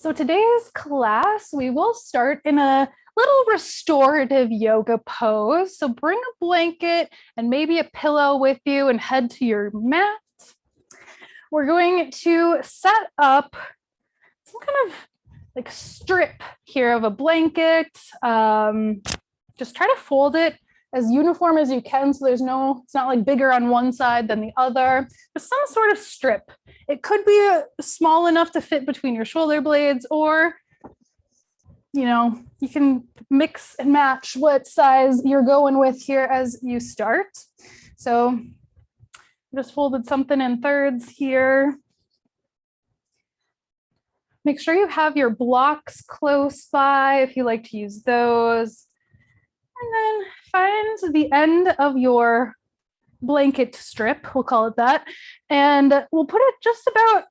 So today's class, we will start in a little restorative yoga pose. So bring a blanket and maybe a pillow with you and head to your mat. We're going to set up some kind of like strip here of a blanket. Just try to fold it as uniform as you can, so it's not like bigger on one side than the other. Just some sort of strip. It could be small enough to fit between your shoulder blades, or you can mix and match what size you're going with here as you start. So just folded something in thirds here. Make sure you have your blocks close by if you like to use those. And then find the end of your blanket strip, we'll call it that, and we'll put it just about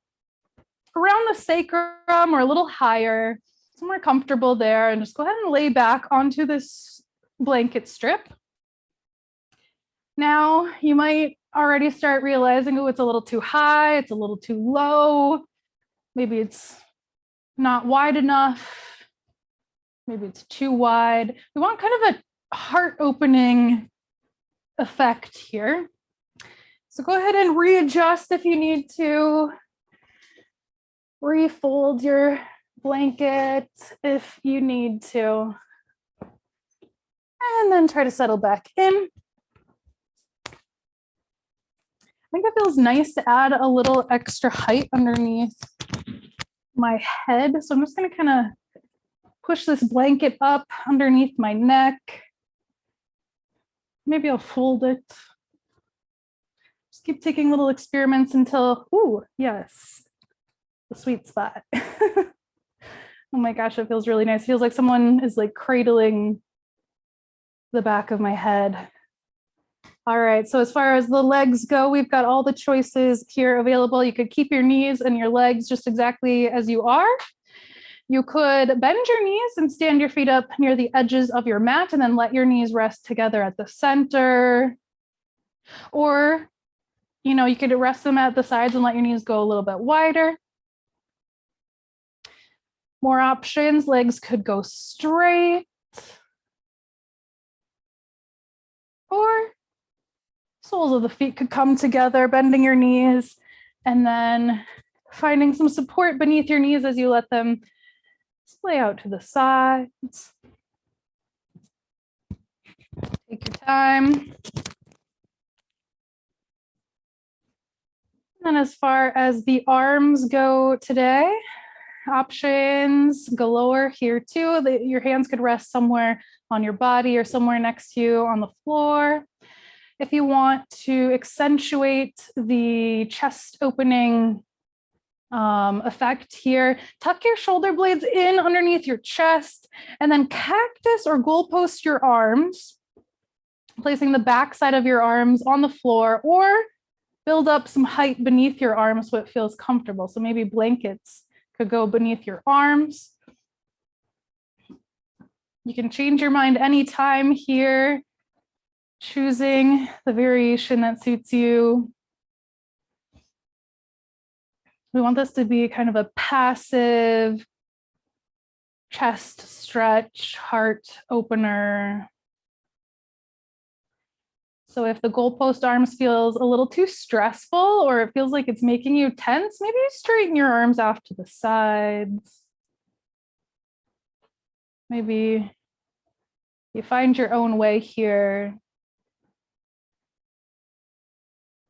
around the sacrum or a little higher, somewhere comfortable there, and just go ahead and lay back onto this blanket strip. Now, you might already start realizing, oh, it's a little too high, it's a little too low, maybe it's not wide enough, maybe it's too wide. We want kind of a heart-opening effect here. So go ahead and readjust if you need to. Refold your blanket if you need to. And then try to settle back in. I think it feels nice to add a little extra height underneath my head. So I'm just going to kind of push this blanket up underneath my neck. Maybe I'll fold it. Just keep taking little experiments until, ooh, yes, the sweet spot. Oh my gosh, it feels really nice. It feels like someone is like cradling the back of my head. All right, so as far as the legs go, we've got all the choices here available. You could keep your knees and your legs just exactly as you are. You could bend your knees and stand your feet up near the edges of your mat and then let your knees rest together at the center. Or, you could rest them at the sides and let your knees go a little bit wider. More options, legs could go straight. Or soles of the feet could come together, bending your knees, and then finding some support beneath your knees as you let them splay out to the sides. Take your time. And as far as the arms go today, options galore here too. Your hands could rest somewhere on your body or somewhere next to you on the floor. If you want to accentuate the chest opening effect here, tuck your shoulder blades in underneath your chest and then cactus or goalpost your arms, placing the back side of your arms on the floor, or build up some height beneath your arms so it feels comfortable. So maybe blankets could go beneath your arms. You can change your mind anytime here, choosing the variation that suits you. We want this to be kind of a passive chest stretch, heart opener. So if the goalpost arms feels a little too stressful, or it feels like it's making you tense, maybe straighten your arms off to the sides. Maybe you find your own way here.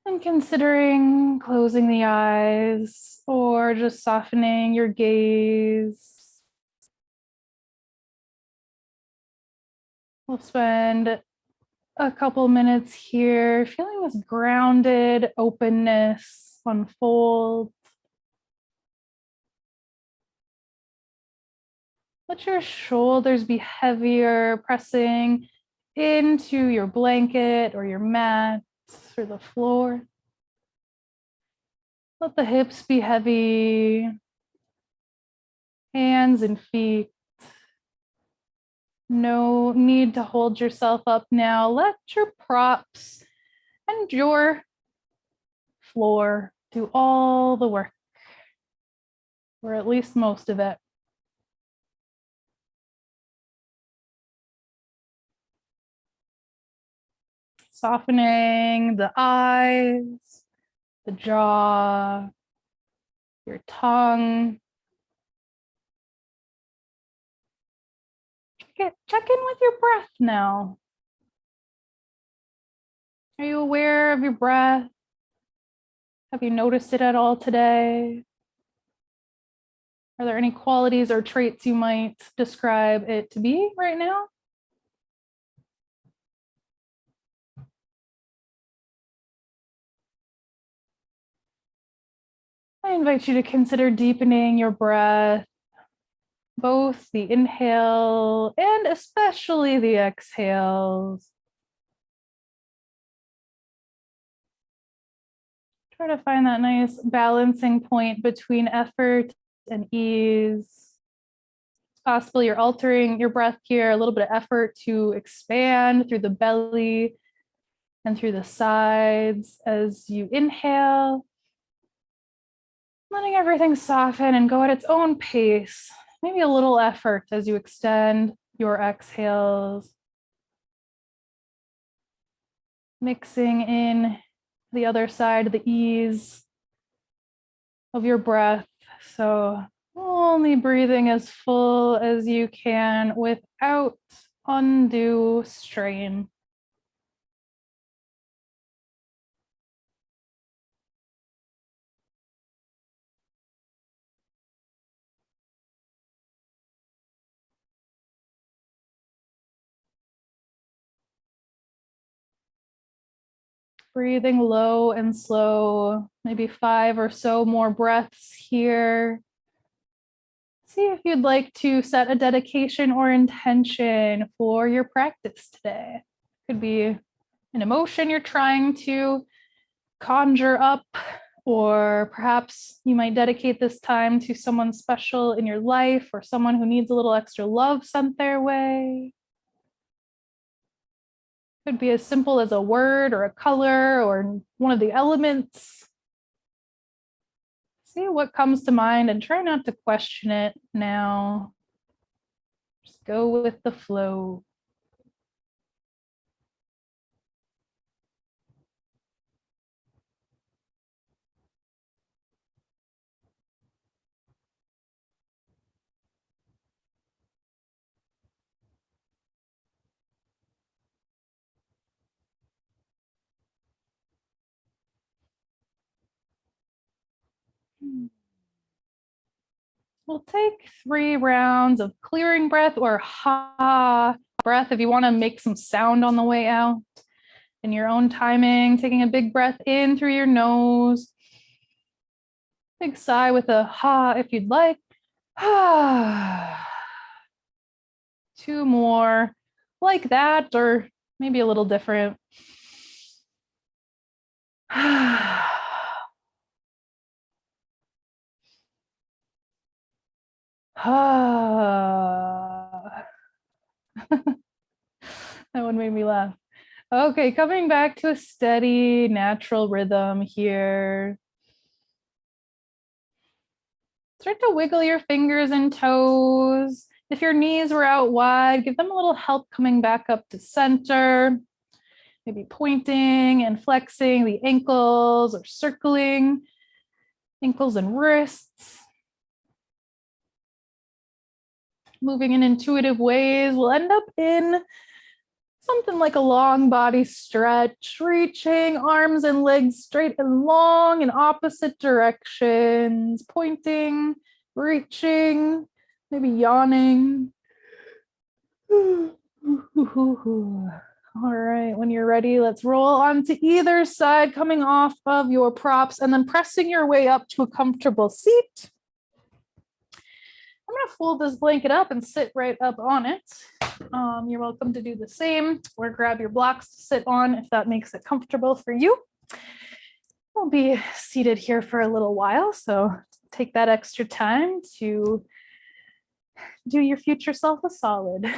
And considering closing the eyes or just softening your gaze. We'll spend a couple minutes here feeling this grounded openness unfold. Let your shoulders be heavier, pressing into your blanket or your mat or the floor. Let the hips be heavy, hands and feet. No need to hold yourself up now. Let your props and your floor do all the work, or at least most of it. Softening the eyes, the jaw, your tongue. Check in with your breath now. Are you aware of your breath? Have you noticed it at all today? Are there any qualities or traits you might describe it to be right now? I invite you to consider deepening your breath, both the inhale and especially the exhales. Try to find that nice balancing point between effort and ease. It's possible you're altering your breath here, a little bit of effort to expand through the belly and through the sides as you inhale. Letting everything soften and go at its own pace. Maybe a little effort as you extend your exhales. Mixing in the other side, the ease of your breath. So only breathing as full as you can without undue strain. Breathing low and slow, maybe 5 or so more breaths here. See if you'd like to set a dedication or intention for your practice today. Could be an emotion you're trying to conjure up, or perhaps you might dedicate this time to someone special in your life or someone who needs a little extra love sent their way. Could be as simple as a word or a color or one of the elements. See what comes to mind and try not to question it now. Just go with the flow. We'll take 3 rounds of clearing breath or ha breath if you want to make some sound on the way out. In your own timing, taking a big breath in through your nose. Big sigh with a ha if you'd like. 2 more like that, or maybe a little different. That one made me laugh. Okay, coming back to a steady, natural rhythm here. Start to wiggle your fingers and toes. If your knees were out wide, give them a little help coming back up to center. Maybe pointing and flexing the ankles or circling ankles and wrists. Moving in intuitive ways, we'll end up in something like a long body stretch, reaching arms and legs straight and long in opposite directions, pointing, reaching, maybe yawning. All right, when you're ready, let's roll onto either side, coming off of your props and then pressing your way up to a comfortable seat. I'm going to fold this blanket up and sit right up on it. You're welcome to do the same, or grab your blocks to sit on if that makes it comfortable for you. We'll be seated here for a little while, so take that extra time to do your future self a solid.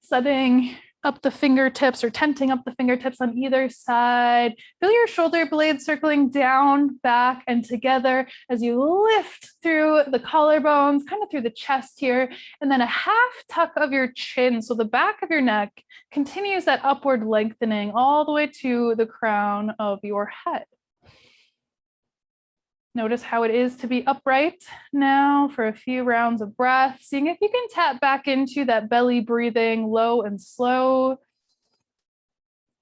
Setting up the fingertips or tenting up the fingertips on either side. Feel your shoulder blades circling down, back, and together as you lift through the collarbones, kind of through the chest here, and then a half tuck of your chin. So the back of your neck continues that upward lengthening all the way to the crown of your head. Notice how it is to be upright now for a few rounds of breath, seeing if you can tap back into that belly breathing low and slow.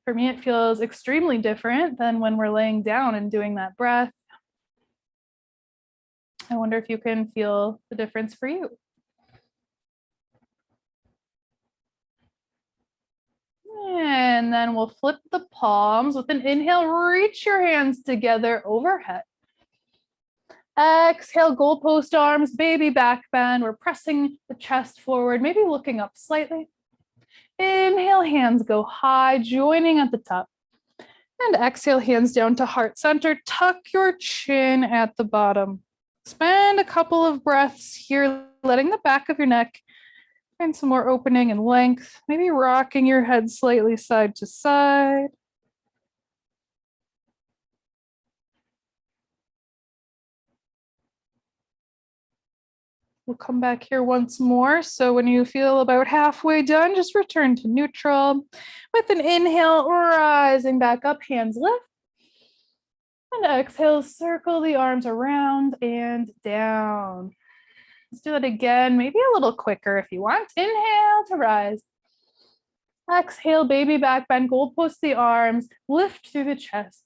For me, it feels extremely different than when we're laying down and doing that breath. I wonder if you can feel the difference for you. And then we'll flip the palms. With an inhale, reach your hands together overhead. Exhale, goalpost arms, baby back bend. We're pressing the chest forward, maybe looking up slightly. Inhale, hands go high, joining at the top. And exhale, hands down to heart center. Tuck your chin at the bottom. Spend a couple of breaths here, letting the back of your neck find some more opening and length. Maybe rocking your head slightly side to side. We'll come back here once more. So when you feel about halfway done, just return to neutral. With an inhale, rising back up, hands lift. And exhale, circle the arms around and down. Let's do that again, maybe a little quicker if you want. Inhale to rise. Exhale, baby back bend, goalpost the arms, lift through the chest.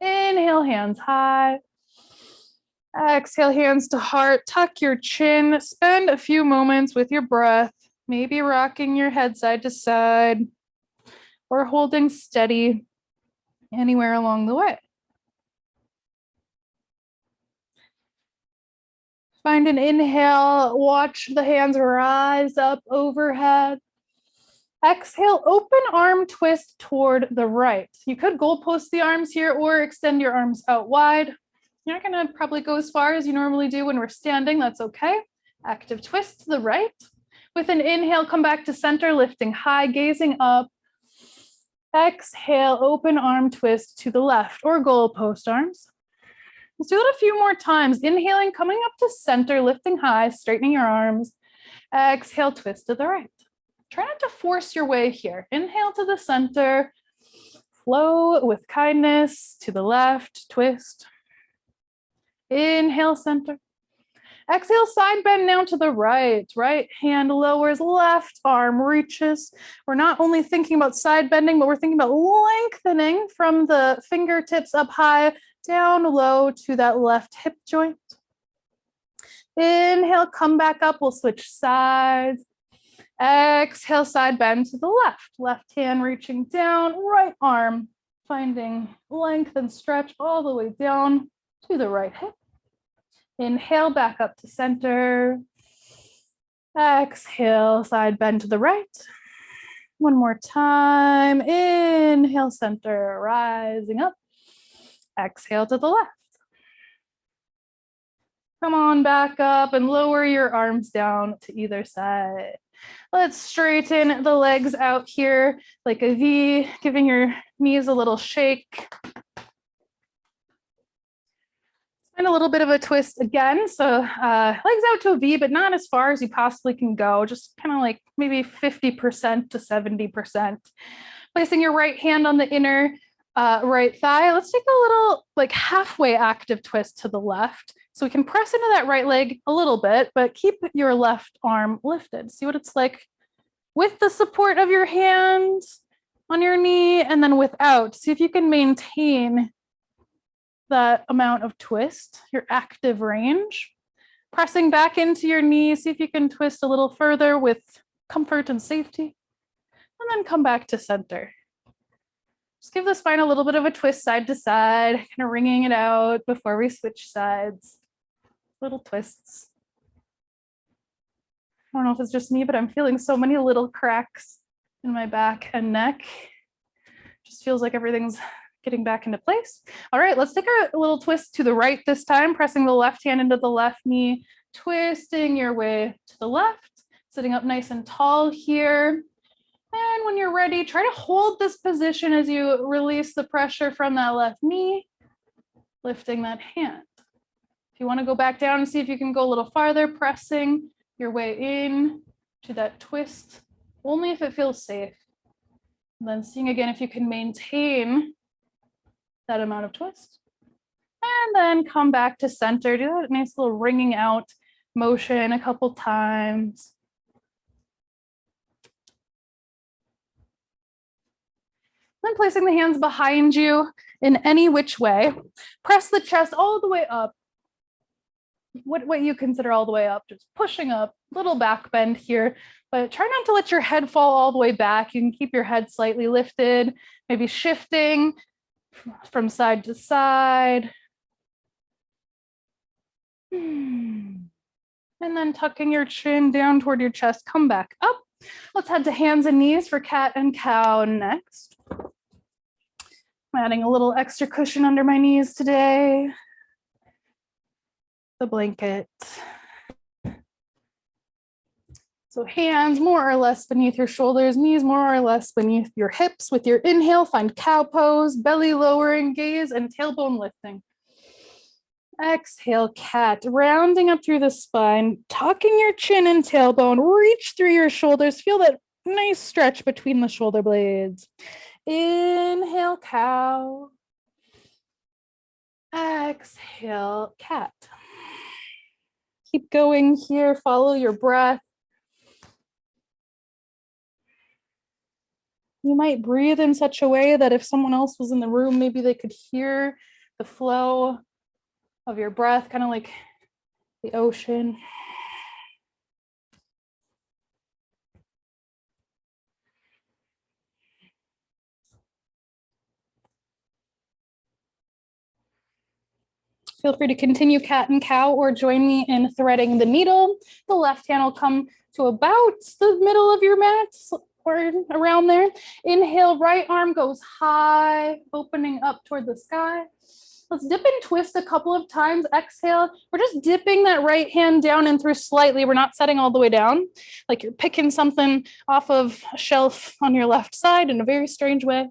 Inhale, hands high. Exhale, hands to heart, tuck your chin, spend a few moments with your breath, maybe rocking your head side to side or holding steady anywhere along the way. Find an inhale, watch the hands rise up overhead. Exhale, open arm twist toward the right. You could goalpost the arms here or extend your arms out wide. You're not gonna probably go as far as you normally do when we're standing, that's okay. Active twist to the right. With an inhale, come back to center, lifting high, gazing up. Exhale, open arm twist to the left or goalpost arms. Let's do it a few more times. Inhaling, coming up to center, lifting high, straightening your arms. Exhale, twist to the right. Try not to force your way here. Inhale to the center, flow with kindness to the left, twist. Inhale, center. Exhale, side bend now to the right. Right hand lowers, left arm reaches. We're not only thinking about side bending, but we're thinking about lengthening from the fingertips up high, down low to that left hip joint. Inhale, come back up. We'll switch sides. Exhale, side bend to the left. Left hand reaching down, right arm finding length and stretch all the way down to the right hip. Inhale, back up to center. Exhale, side bend to the right. One more time. Inhale, center, rising up. Exhale to the left. Come on back up and lower your arms down to either side. Let's straighten the legs out here like a V, giving your knees a little shake. And a little bit of a twist again. So legs out to a V, but not as far as you possibly can go. Just kind of like maybe 50% to 70%. Placing your right hand on the inner right thigh. Let's take a little like halfway active twist to the left. So we can press into that right leg a little bit, but keep your left arm lifted. See what it's like with the support of your hands on your knee and then without. See if you can maintain that amount of twist, your active range. Pressing back into your knee, see if you can twist a little further with comfort and safety. And then come back to center. Just give the spine a little bit of a twist side to side, kind of wringing it out before we switch sides. Little twists. I don't know if it's just me, but I'm feeling so many little cracks in my back and neck. Just feels like everything's getting back into place. All right, let's take a little twist to the right this time, pressing the left hand into the left knee, twisting your way to the left, sitting up nice and tall here. And when you're ready, try to hold this position as you release the pressure from that left knee, lifting that hand. If you want to go back down and see if you can go a little farther, pressing your way in to that twist, only if it feels safe. And then seeing again if you can maintain that amount of twist. And then come back to center. Do that nice little ringing out motion a couple times. Then placing the hands behind you in any which way. Press the chest all the way up. What you consider all the way up, just pushing up, little back bend here, but try not to let your head fall all the way back. You can keep your head slightly lifted, maybe shifting from side to side. And then tucking your chin down toward your chest, come back up. Let's head to hands and knees for cat and cow next. I'm adding a little extra cushion under my knees today. The blanket. So hands more or less beneath your shoulders, knees more or less beneath your hips. With your inhale, find cow pose, belly lowering, gaze, and tailbone lifting. Exhale, cat, rounding up through the spine, tucking your chin and tailbone, reach through your shoulders, feel that nice stretch between the shoulder blades. Inhale, cow. Exhale, cat. Keep going here, follow your breath. You might breathe in such a way that if someone else was in the room, maybe they could hear the flow of your breath, kind of like the ocean. Feel free to continue cat and cow or join me in threading the needle. The left hand will come to about the middle of your mat or around there. Inhale, right arm goes high, opening up toward the sky. Let's dip and twist a couple of times. Exhale. We're just dipping that right hand down and through slightly. We're not setting all the way down, like you're picking something off of a shelf on your left side in a very strange way.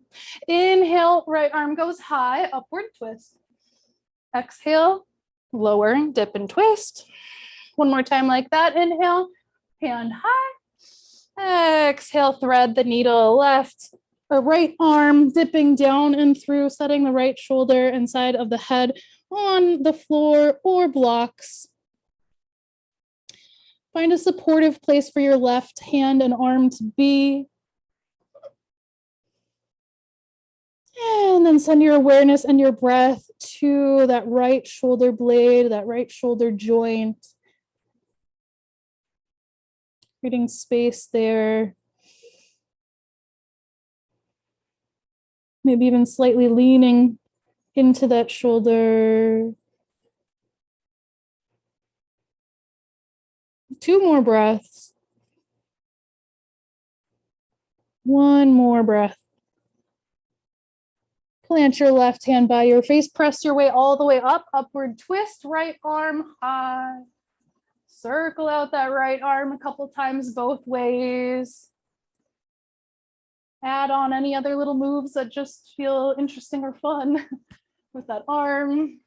Inhale, right arm goes high, upward twist. Exhale, lower, dip and twist. One more time like that. Inhale, hand high. Exhale, thread the needle left. A right arm dipping down and through, setting the right shoulder and side of the head on the floor or blocks. Find a supportive place for your left hand and arm to be. And then send your awareness and your breath to that right shoulder blade, that right shoulder joint. Creating space there. Maybe even slightly leaning into that shoulder. 2 more breaths. 1 more breath. Plant your left hand by your face. Press your way all the way up. Upward twist. Right arm high. Circle out that right arm a couple times both ways. Add on any other little moves that just feel interesting or fun with that arm. And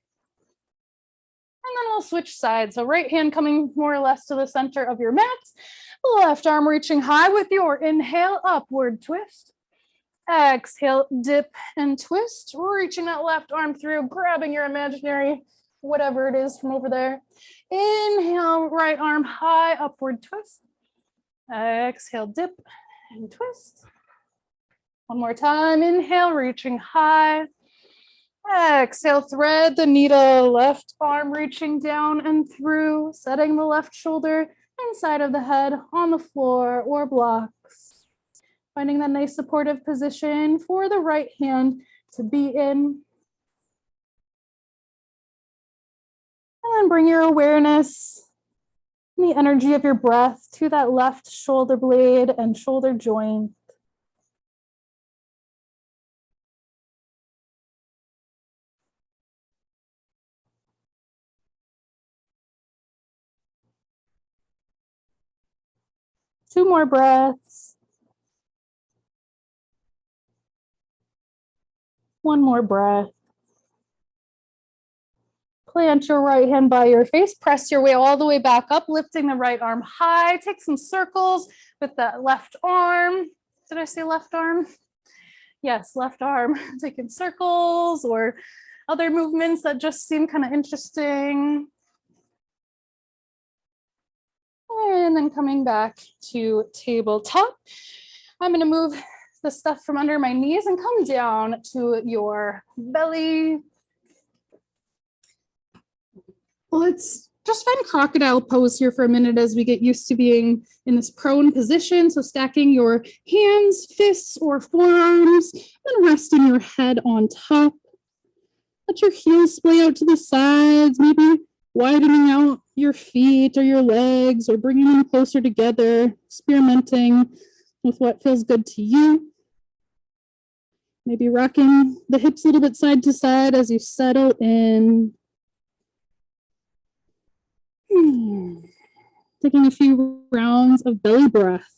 then we'll switch sides. So right hand coming more or less to the center of your mat. Left arm reaching high with your inhale, upward twist. Exhale, dip and twist. Reaching that left arm through, grabbing your imaginary whatever it is from over there. Inhale, right arm high, upward twist. Exhale, dip and twist. One more time. Inhale, reaching high. Exhale, thread the needle. Left arm reaching down and through, setting the left shoulder inside of the head on the floor or blocks. Finding that nice supportive position for the right hand to be in. And then bring your awareness and the energy of your breath to that left shoulder blade and shoulder joint. Two more breaths. One more breath. Plant your right hand by your face. Press your way all the way back up, lifting the right arm high. Take some circles with that left arm. Did I say left arm? Yes, left arm. Taking circles or other movements that just seem kind of interesting. And then coming back to tabletop. I'm going to move the stuff from under my knees and come down to your belly. Let's just find crocodile pose here for a minute as we get used to being in this prone position. So stacking your hands, fists, or forearms, and resting your head on top. Let your heels splay out to the sides, maybe widening out your feet or your legs or bringing them closer together, experimenting with what feels good to you. Maybe rocking the hips a little bit side to side as you settle in. Taking a few rounds of belly breath.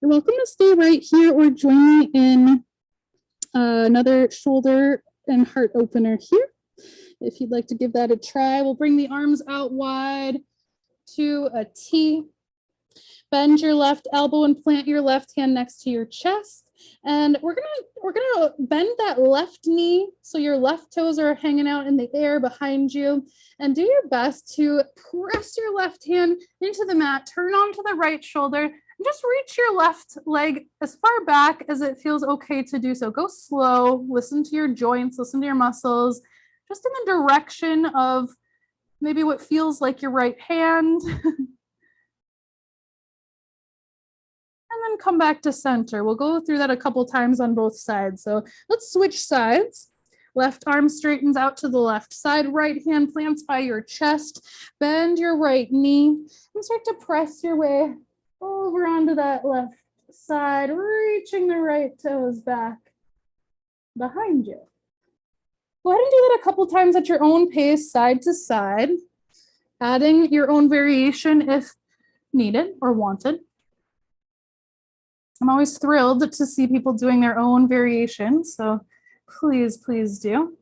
You're welcome to stay right here or join me in another shoulder and heart opener here. If you'd like to give that a try, we'll bring the arms out wide to a T. Bend your left elbow and plant your left hand next to your chest. And we're gonna bend that left knee so your left toes are hanging out in the air behind you, and do your best to press your left hand into the mat, turn onto the right shoulder, and just reach your left leg as far back as it feels okay to do so. Go slow, listen to your joints, listen to your muscles, just in the direction of maybe what feels like your right hand. And then come back to center. We'll go through that a couple times on both sides. So let's switch sides. Left arm straightens out to the left side. Right hand plants by your chest. Bend your right knee and start to press your way over onto that left side, reaching the right toes back behind you. Go ahead and do that a couple times at your own pace, side to side, adding your own variation if needed or wanted. I'm always thrilled to see people doing their own variations, so please, please do.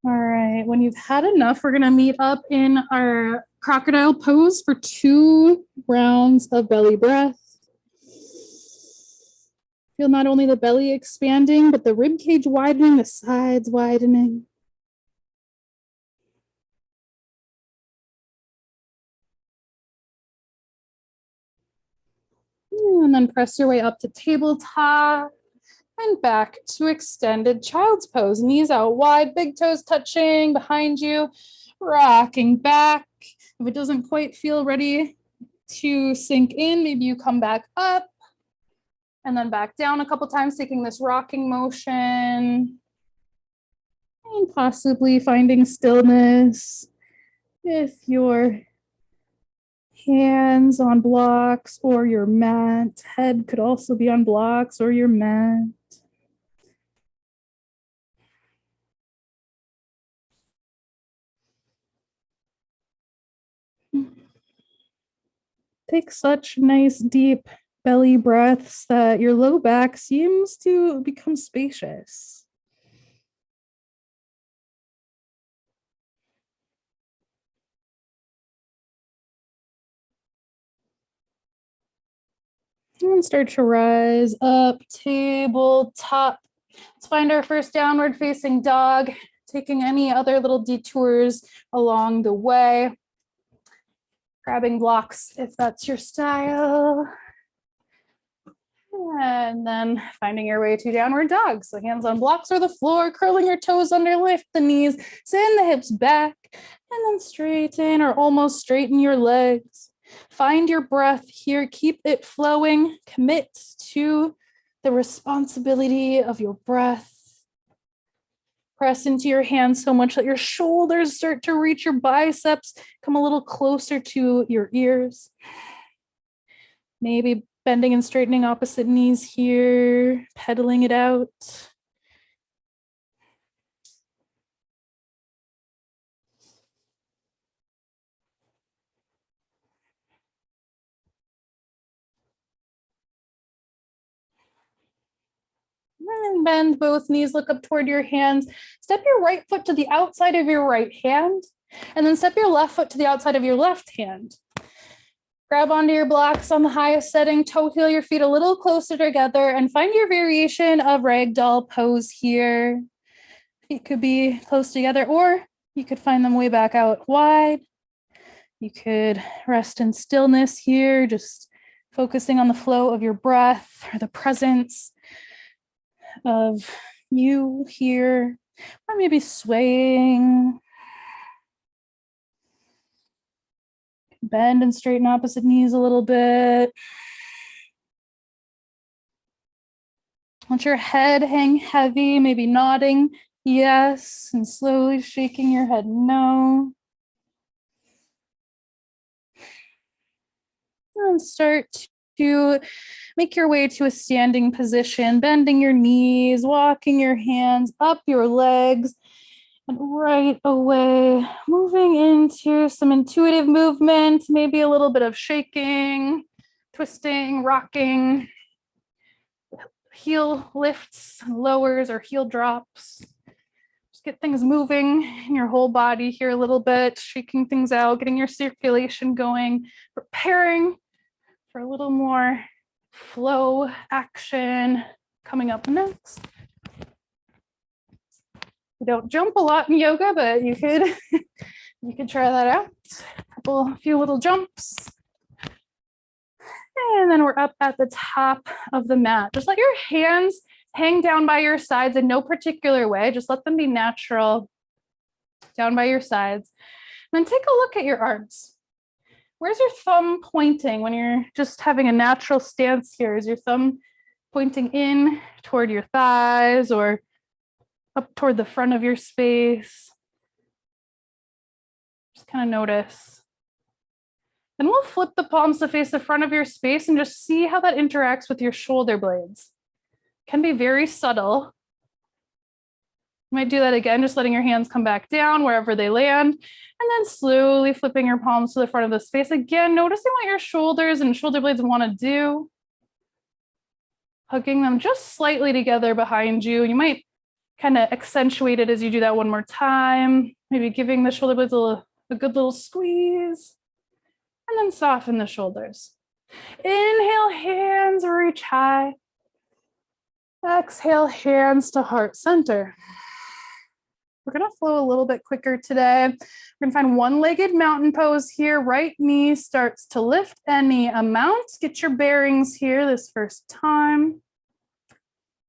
All right, when you've had enough, we're gonna meet up in our crocodile pose for 2 rounds of belly breath. Feel not only the belly expanding, but the rib cage widening, the sides widening. And then press your way up to tabletop and back to extended child's pose. Knees out wide, big toes touching behind you, rocking back. If it doesn't quite feel ready to sink in, maybe you come back up and then back down a couple times, taking this rocking motion and possibly finding stillness with your hands on blocks or your mat. Head could also be on blocks or your mat. Take such nice deep belly breaths that your low back seems to become spacious. And start to rise up, tabletop. Let's find our first downward facing dog, taking any other little detours along the way. Grabbing blocks if that's your style. And then finding your way to downward dog. So hands on blocks or the floor, curling your toes under, lift the knees, send the hips back, and then straighten or almost straighten your legs. Find your breath here, keep it flowing, commit to the responsibility of your breath. Press into your hands so much that your shoulders start to reach your biceps, come a little closer to your ears. Maybe bending and straightening opposite knees here, pedaling it out. And bend both knees, look up toward your hands. Step your right foot to the outside of your right hand, and then step your left foot to the outside of your left hand. Grab onto your blocks on the highest setting, toe heel your feet a little closer together, and find your variation of ragdoll pose here. Feet could be close together, or you could find them way back out wide. You could rest in stillness here, just focusing on the flow of your breath or the presence of you here, or maybe swaying. Bend and straighten opposite knees a little bit. Let your head hang heavy, maybe nodding yes, and slowly shaking your head no. And start to make your way to a standing position, bending your knees, walking your hands up your legs, and right away, moving into some intuitive movement, maybe a little bit of shaking, twisting, rocking, heel lifts, lowers, or heel drops. Just get things moving in your whole body here a little bit, shaking things out, getting your circulation going, preparing for a little more flow action coming up next. We don't jump a lot in yoga, but you could try that out. A few little jumps. And then we're up at the top of the mat. Just let your hands hang down by your sides in no particular way. Just let them be natural down by your sides. And then take a look at your arms. Where's your thumb pointing when you're just having a natural stance here? Is your thumb pointing in toward your thighs or up toward the front of your space? Just kind of notice. Then we'll flip the palms to face the front of your space and just see how that interacts with your shoulder blades. It can be very subtle. You might do that again, just letting your hands come back down wherever they land, and then slowly flipping your palms to the front of the space. Again, noticing what your shoulders and shoulder blades want to do. Hugging them just slightly together behind you. You might kind of accentuate it as you do that one more time. Maybe giving the shoulder blades a good little squeeze. And then soften the shoulders. Inhale, hands reach high. Exhale, hands to heart center. We're going to flow a little bit quicker today. We're going to find one-legged mountain pose here. Right knee starts to lift any amount. Get your bearings here this first time.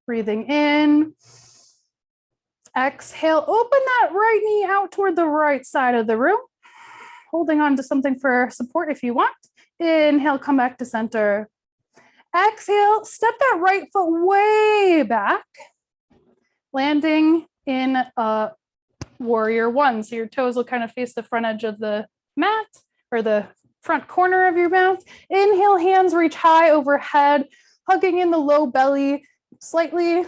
Breathing in. Exhale, open that right knee out toward the right side of the room. Holding on to something for support if you want. Inhale, come back to center. Exhale, step that right foot way back. Landing in a warrior one. So your toes will kind of face the front edge of the mat or the front corner of your mat. Inhale, hands reach high overhead, hugging in the low belly, slightly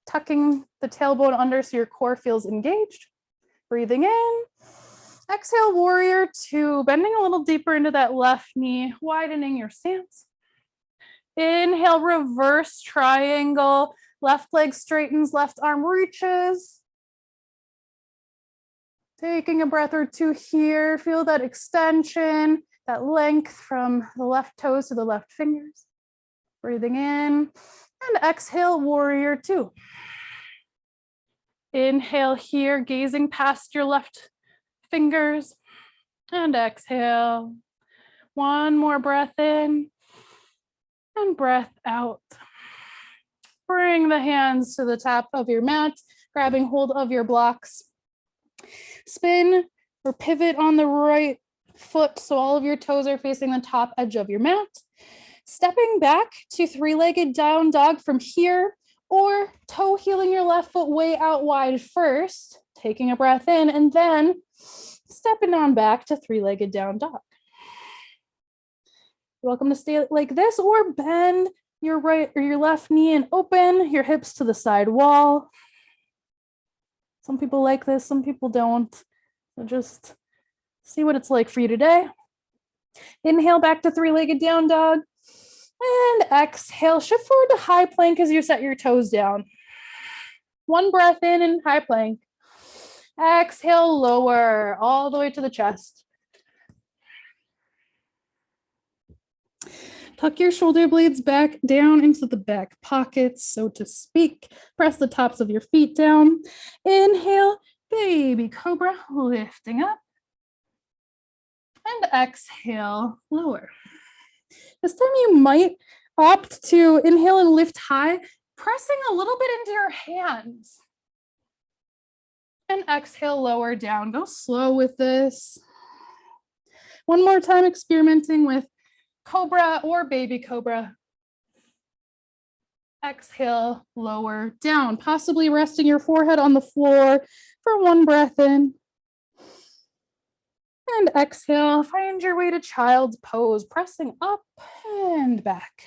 tucking the tailbone under so your core feels engaged. Breathing in. Exhale, warrior two, bending a little deeper into that left knee, widening your stance. Inhale, reverse triangle. Left leg straightens, left arm reaches. Taking a breath or two here. Feel that extension, that length from the left toes to the left fingers. Breathing in. And exhale, warrior two. Inhale here, gazing past your left fingers. And exhale. One more breath in. And breath out. Bring the hands to the top of your mat, grabbing hold of your blocks. Spin or pivot on the right foot so all of your toes are facing the top edge of your mat. Stepping back to three-legged down dog from here, or toe heeling your left foot way out wide first, taking a breath in, and then stepping on back to three-legged down dog. You're welcome to stay like this or bend your right or your left knee and open your hips to the side wall. Some people like this, some people don't. So just see what it's like for you today. Inhale back to three-legged down dog. And exhale, shift forward to high plank as you set your toes down. One breath in and high plank. Exhale, lower all the way to the chest. Tuck your shoulder blades back down into the back pockets, so to speak. Press the tops of your feet down. Inhale, baby cobra, lifting up. And exhale, lower. This time you might opt to inhale and lift high, pressing a little bit into your hands. And exhale, lower down. Go slow with this. One more time, experimenting with cobra or baby cobra. Exhale, lower down, possibly resting your forehead on the floor for one breath in. And exhale, find your way to child's pose, pressing up and back.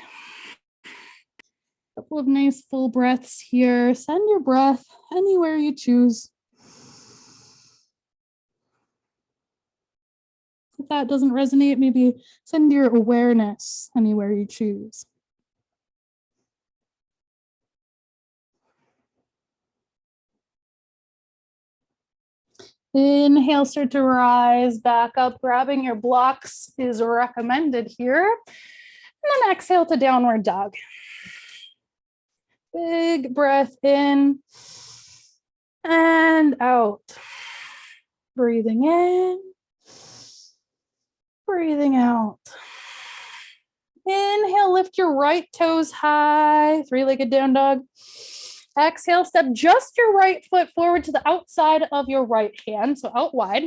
A couple of nice full breaths here. Send your breath anywhere you choose. If that doesn't resonate, maybe send your awareness anywhere you choose. Inhale, start to rise back up. Grabbing your blocks is recommended here. And then exhale to downward dog. Big breath in and out. Breathing in, breathing out. Inhale, lift your right toes high, three-legged down dog. Exhale, step just your right foot forward to the outside of your right hand, so out wide.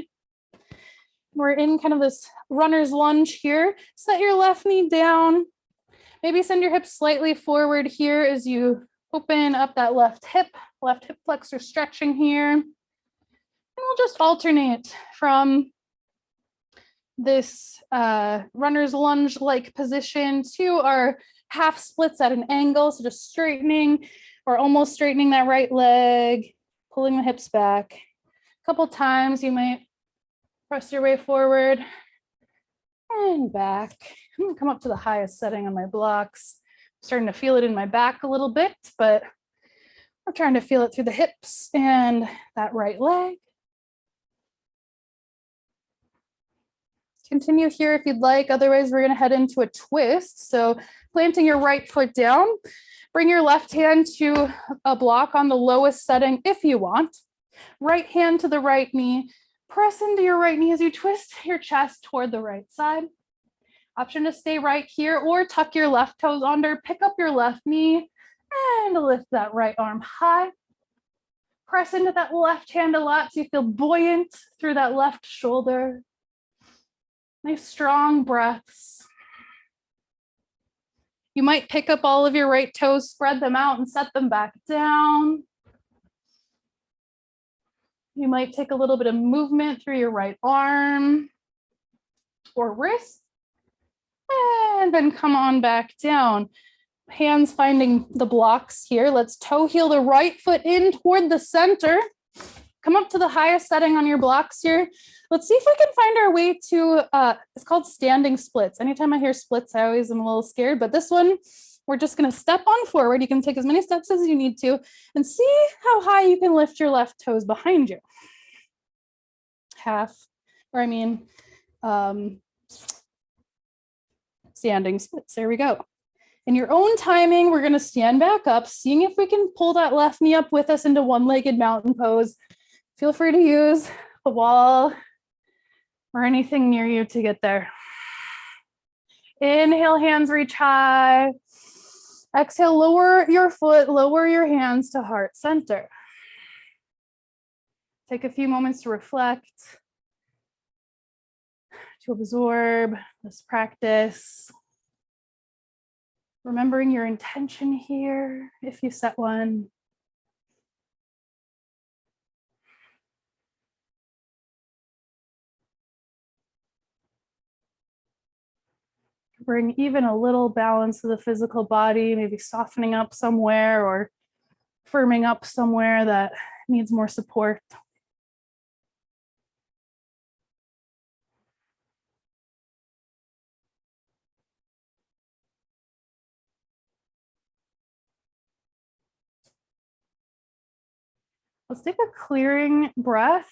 We're in kind of this runner's lunge here. Set your left knee down. Maybe send your hips slightly forward here as you open up that left hip flexor stretching here. And we'll just alternate from this runner's lunge-like position to our half splits at an angle. So just straightening or almost straightening that right leg, pulling the hips back. A couple times you might press your way forward and back. I'm gonna come up to the highest setting on my blocks. I'm starting to feel it in my back a little bit, but we're trying to feel it through the hips and that right leg. Continue here if you'd like. Otherwise, we're going to head into a twist. So planting your right foot down, bring your left hand to a block on the lowest setting if you want. Right hand to the right knee. Press into your right knee as you twist your chest toward the right side. Option to stay right here or tuck your left toes under, pick up your left knee and lift that right arm high. Press into that left hand a lot so you feel buoyant through that left shoulder. Nice strong breaths. You might pick up all of your right toes, spread them out and set them back down. You might take a little bit of movement through your right arm or wrist. And then come on back down. Hands finding the blocks here. Let's toe heel the right foot in toward the center. Come up to the highest setting on your blocks here. Let's see if we can find our way to, it's called standing splits. Anytime I hear splits, I always am a little scared, but this one, we're just gonna step on forward. You can take as many steps as you need to and see how high you can lift your left toes behind you. Standing splits, there we go. In your own timing, we're gonna stand back up, seeing if we can pull that left knee up with us into one-legged mountain pose. Feel free to use the wall or anything near you to get there. Inhale, hands reach high. Exhale, lower your foot, lower your hands to heart center. Take a few moments to reflect, to absorb this practice. Remembering your intention here, if you set one. Bring even a little balance to the physical body, maybe softening up somewhere or firming up somewhere that needs more support. Let's take a clearing breath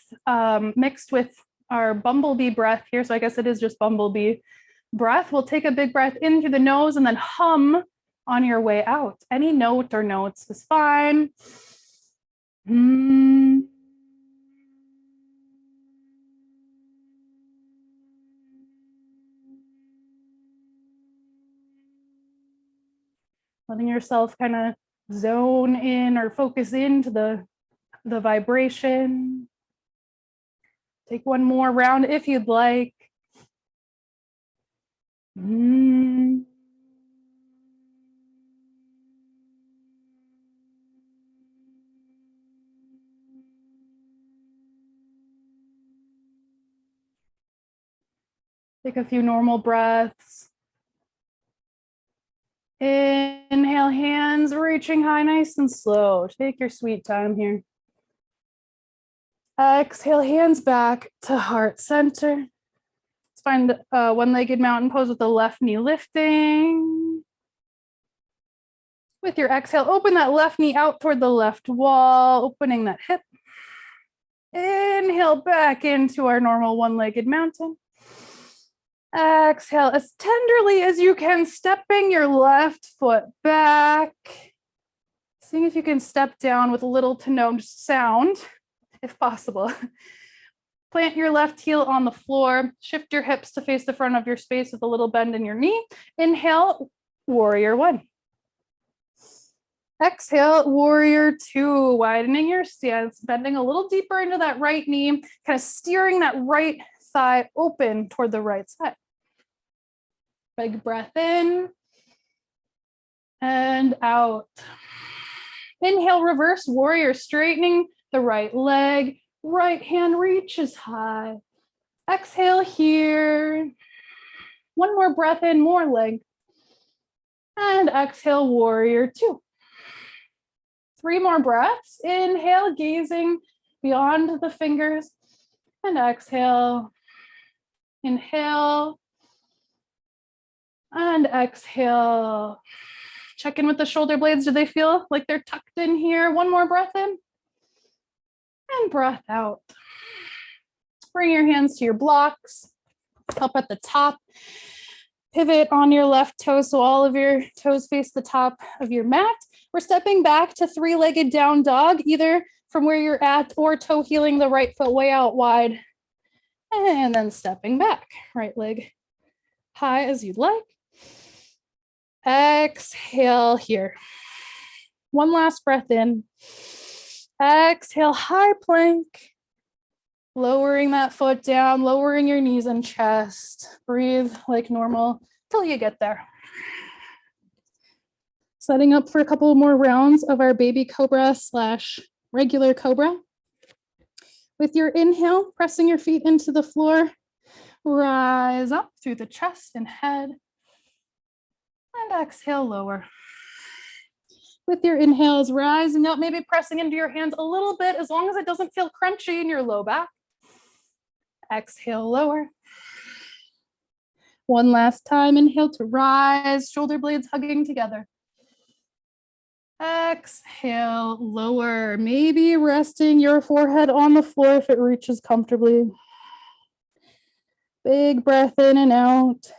mixed with our bumblebee breath here. So I guess it is just bumblebee breath. We'll take a big breath in through the nose and then hum on your way out. Any note or notes is fine. Letting yourself kind of zone in or focus into the vibration. Take one more round if you'd like. Take a few normal breaths. Inhale, hands reaching high, nice and slow. Take your sweet time here. Exhale, hands back to heart center. Let's find one-legged mountain pose with the left knee lifting. With your exhale, open that left knee out toward the left wall, opening that hip. Inhale back into our normal one-legged mountain. Exhale as tenderly as you can, stepping your left foot back. Seeing if you can step down with little to no sound, if possible. Plant your left heel on the floor. Shift your hips to face the front of your space with a little bend in your knee. Inhale, warrior one. Exhale, warrior two, widening your stance, bending a little deeper into that right knee, kind of steering that right thigh open toward the right side. Big breath in and out. Inhale, reverse warrior, straightening the right leg, right hand reaches high. Exhale here. One more breath in, more leg. And exhale, warrior two. 3 more breaths. Inhale, gazing beyond the fingers. And exhale. Inhale. And exhale. Check in with the shoulder blades. Do they feel like they're tucked in here? One more breath in. And breath out. Bring your hands to your blocks. Up at the top. Pivot on your left toe so all of your toes face the top of your mat. We're stepping back to 3-legged down dog, either from where you're at or toe heeling the right foot way out wide. And then stepping back, right leg high as you'd like. Exhale here. One last breath in. Exhale, high plank. Lowering that foot down, lowering your knees and chest. Breathe like normal till you get there. Setting up for a couple more rounds of our baby cobra / regular cobra. With your inhale, pressing your feet into the floor, rise up through the chest and head. And exhale, lower. With your inhales, rising up, maybe pressing into your hands a little bit, as long as it doesn't feel crunchy in your low back. Exhale, lower. One last time, inhale to rise, shoulder blades hugging together. Exhale, lower. Maybe resting your forehead on the floor if it reaches comfortably. Big breath in and out.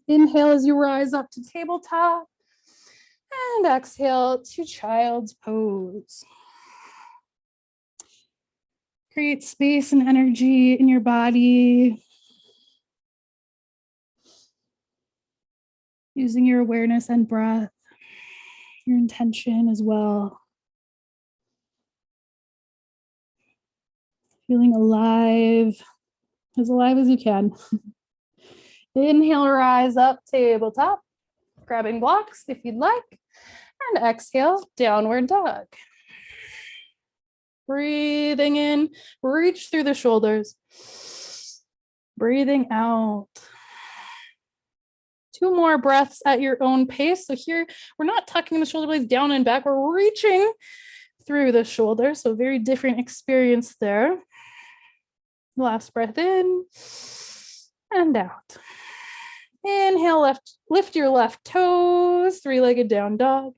Inhale as you rise up to tabletop. And exhale to child's pose. Create space and energy in your body. Using your awareness and breath, your intention as well. Feeling alive as you can. Inhale, rise up, tabletop, grabbing blocks if you'd like, and exhale, downward dog. Breathing in, reach through the shoulders. Breathing out. 2 more breaths at your own pace. So here, we're not tucking the shoulder blades down and back, we're reaching through the shoulder. So very different experience there. Last breath in and out. Inhale, lift your left toes, three-legged down dog.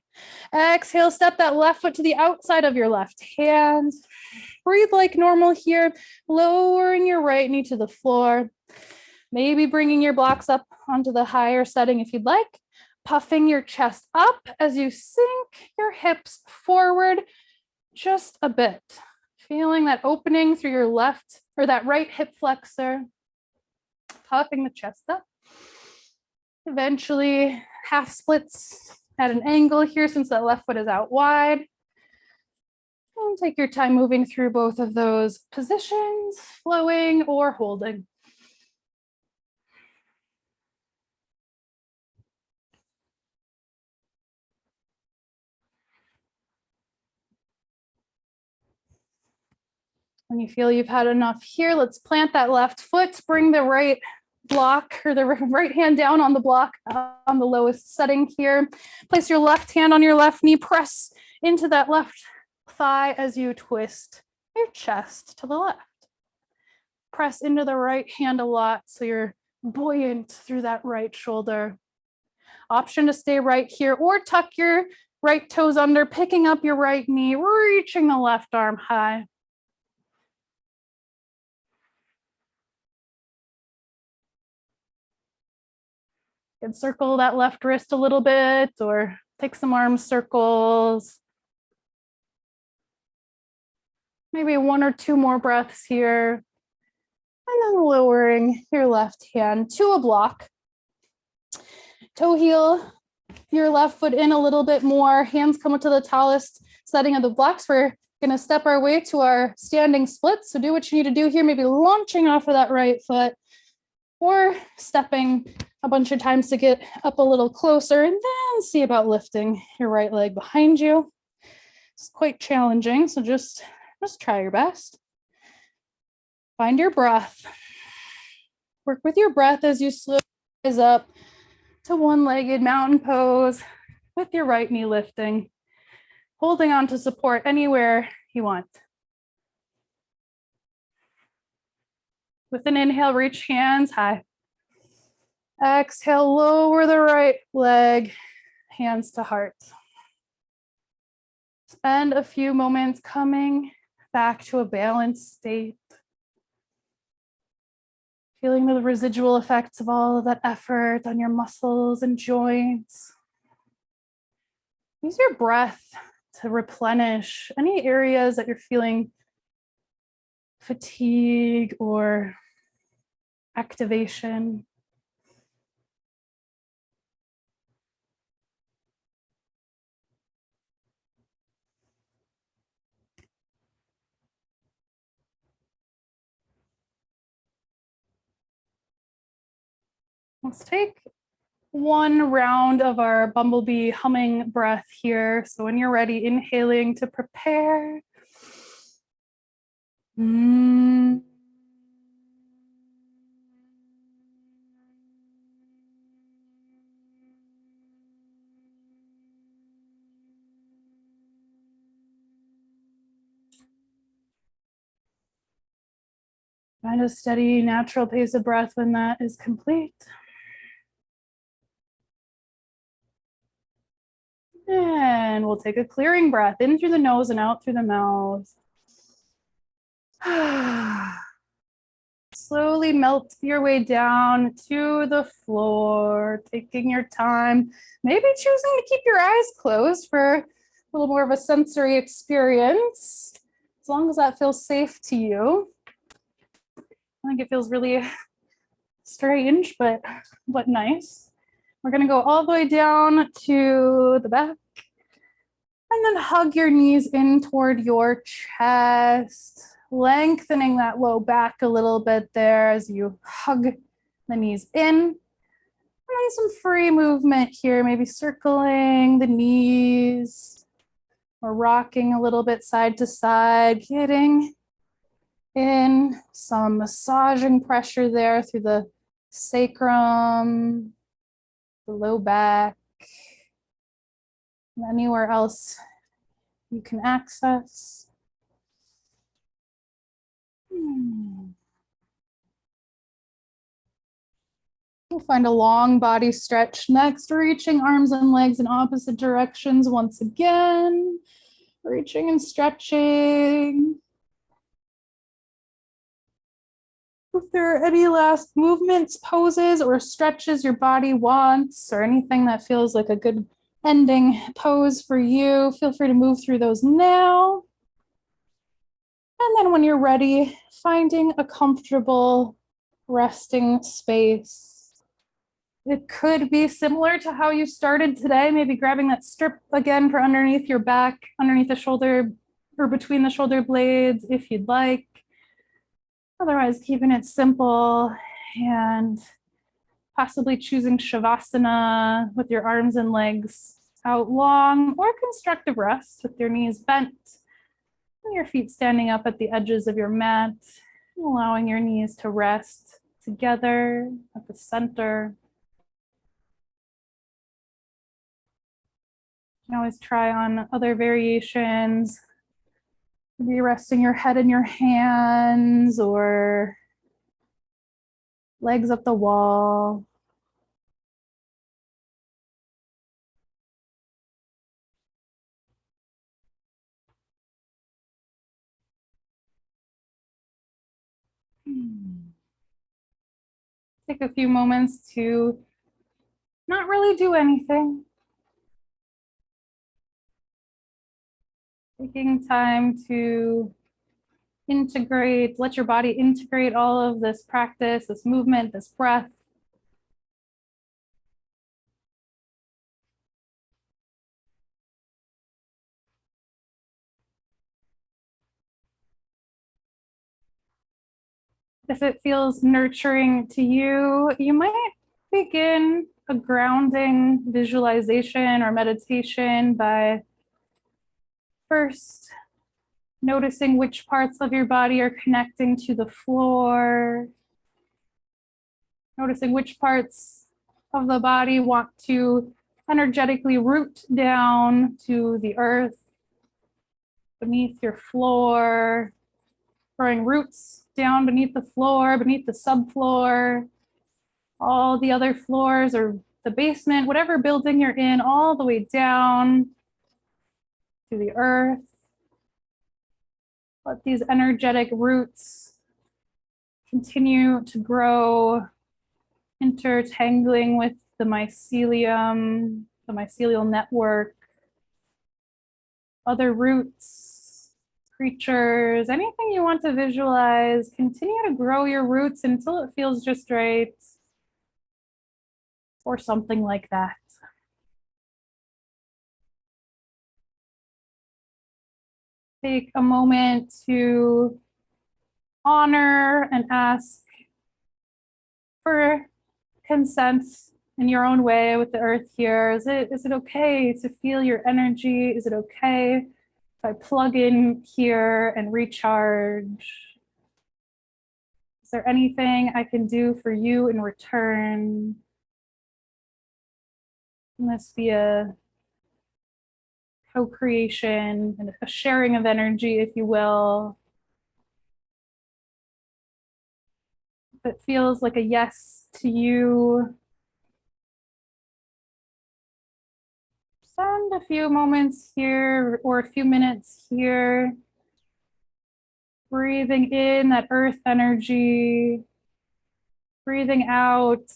Exhale, step that left foot to the outside of your left hand. Breathe like normal here, lowering your right knee to the floor. Maybe bringing your blocks up onto the higher setting if you'd like. Puffing your chest up as you sink your hips forward just a bit. Feeling that opening through your left or that right hip flexor. Puffing the chest up. Eventually, half splits at an angle here since that left foot is out wide. And take your time moving through both of those positions, flowing or holding. When you feel you've had enough here, let's plant that left foot, bring the right block or the right hand down on the block on the lowest setting here. Place your left hand on your left knee, press into that left thigh as you twist your chest to the left. Press into the right hand a lot so you're buoyant through that right shoulder. Option to stay right here or tuck your right toes under, picking up your right knee, reaching the left arm high. You can circle that left wrist a little bit or take some arm circles. Maybe one or two more breaths here. And then lowering your left hand to a block. Toe heel your left foot in a little bit more. Hands come up to the tallest setting of the blocks. We're going to step our way to our standing splits. So do what you need to do here. Maybe launching off of that right foot or stepping a bunch of times to get up a little closer and then see about lifting your right leg behind you. It's quite challenging. So just try your best. Find your breath. Work with your breath as you slowly rise up to one-legged mountain pose with your right knee lifting, holding on to support anywhere you want. With an inhale, reach hands high. Exhale, lower the right leg, hands to heart. Spend a few moments coming back to a balanced state. Feeling the residual effects of all of that effort on your muscles and joints. Use your breath to replenish any areas that you're feeling fatigue or activation. Let's take one round of our bumblebee humming breath here. So when you're ready, inhaling to prepare. Find a steady, natural pace of breath when that is complete. And we'll take a clearing breath in through the nose and out through the mouth. Slowly melt your way down to the floor, taking your time, maybe choosing to keep your eyes closed for a little more of a sensory experience, as long as that feels safe to you. I think it feels really strange, but nice. We're gonna go all the way down to the back and then hug your knees in toward your chest, lengthening that low back a little bit there as you hug the knees in. And then some free movement here, maybe circling the knees or rocking a little bit side to side, getting in some massaging pressure there through the sacrum, the low back, and anywhere else you can access. We'll find a long body stretch next, reaching arms and legs in opposite directions once again. Reaching and stretching. If there are any last movements, poses, or stretches your body wants, or anything that feels like a good ending pose for you, feel free to move through those now. And then when you're ready, finding a comfortable resting space. It could be similar to how you started today, maybe grabbing that strip again for underneath your back, underneath the shoulder or between the shoulder blades if you'd like. Otherwise, keeping it simple and possibly choosing Shavasana with your arms and legs out long, or constructive rest with your knees bent and your feet standing up at the edges of your mat, allowing your knees to rest together at the center. You can always try on other variations. Maybe resting your head in your hands or legs up the wall. Take a few moments to not really do anything. Taking time to integrate, let your body integrate all of this practice, this movement, this breath. If it feels nurturing to you, you might begin a grounding visualization or meditation by first noticing which parts of your body are connecting to the floor. Noticing which parts of the body want to energetically root down to the earth beneath your floor, growing roots down beneath the floor, beneath the subfloor, all the other floors or the basement, whatever building you're in, all the way down to the earth. Let these energetic roots continue to grow, intertangling with the mycelium, the mycelial network, other roots, creatures, anything you want to visualize. Continue to grow your roots until it feels just right, or something like that. Take a moment to honor and ask for consent in your own way with the earth here. Is it okay to feel your energy? Is it okay if I plug in here and recharge? Is there anything I can do for you in return? Can this be a co-creation and a sharing of energy, if you will? If it feels like a yes to you, spend a few moments here or a few minutes here, breathing in that earth energy, breathing out,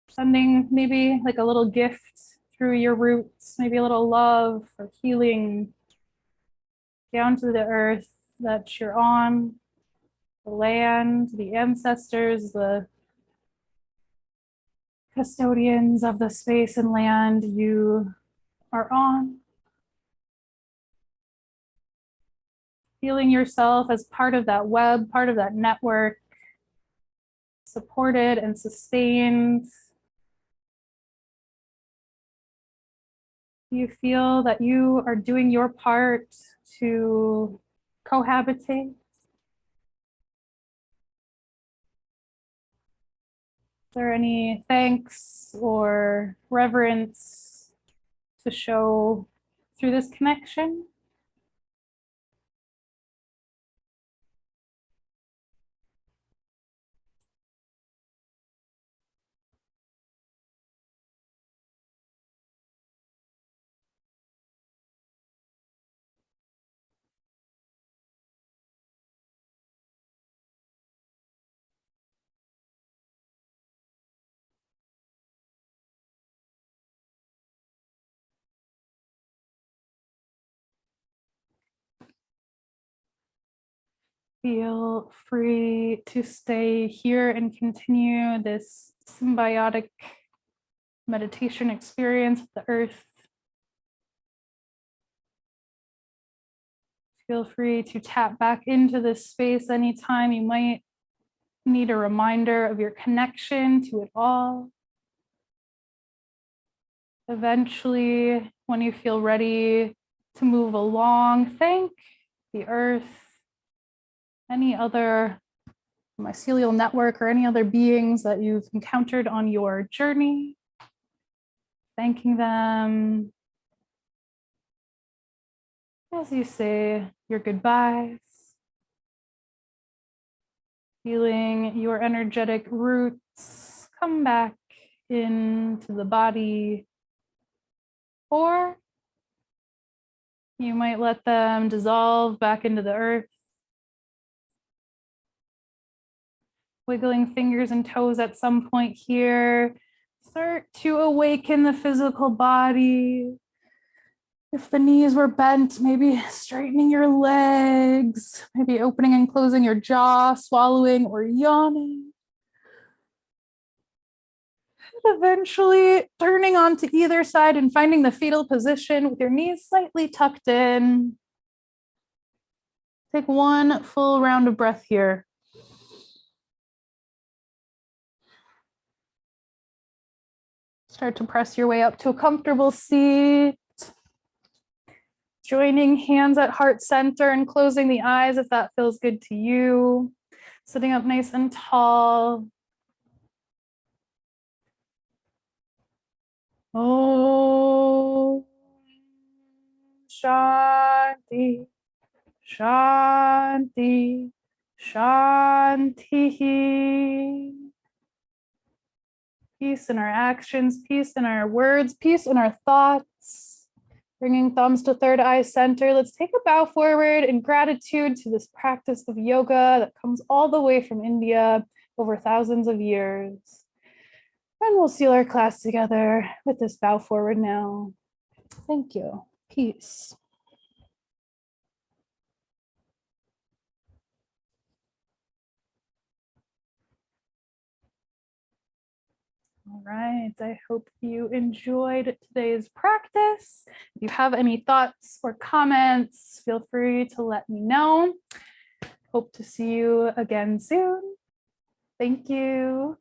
sending maybe like a little gift through your roots, maybe a little love or healing down to the earth that you're on, the land, the ancestors, the custodians of the space and land you are on. Feeling yourself as part of that web, part of that network, supported and sustained. You feel that you are doing your part to cohabitate. Is there any thanks or reverence to show through this connection? Feel free to stay here and continue this symbiotic meditation experience with the earth. Feel free to tap back into this space anytime you might need a reminder of your connection to it all. Eventually, when you feel ready to move along, thank the earth, any other mycelial network, or any other beings that you've encountered on your journey. Thanking them as you say your goodbyes. Feeling your energetic roots come back into the body, or you might let them dissolve back into the earth. Wiggling fingers and toes at some point here. Start to awaken the physical body. If the knees were bent, maybe straightening your legs, maybe opening and closing your jaw, swallowing or yawning. And eventually turning onto either side and finding the fetal position with your knees slightly tucked in. Take one full round of breath here. Start to press your way up to a comfortable seat. Joining hands at heart center and closing the eyes if that feels good to you. Sitting up nice and tall. Om Shanti, Shanti, Shanti. Peace in our actions, peace in our words, peace in our thoughts. Bringing thumbs to third eye center. Let's take a bow forward in gratitude to this practice of yoga that comes all the way from India over thousands of years. And we'll seal our class together with this bow forward now. Thank you. Peace. All right, I hope you enjoyed today's practice. If you have any thoughts or comments, feel free to let me know. Hope to see you again soon. Thank you.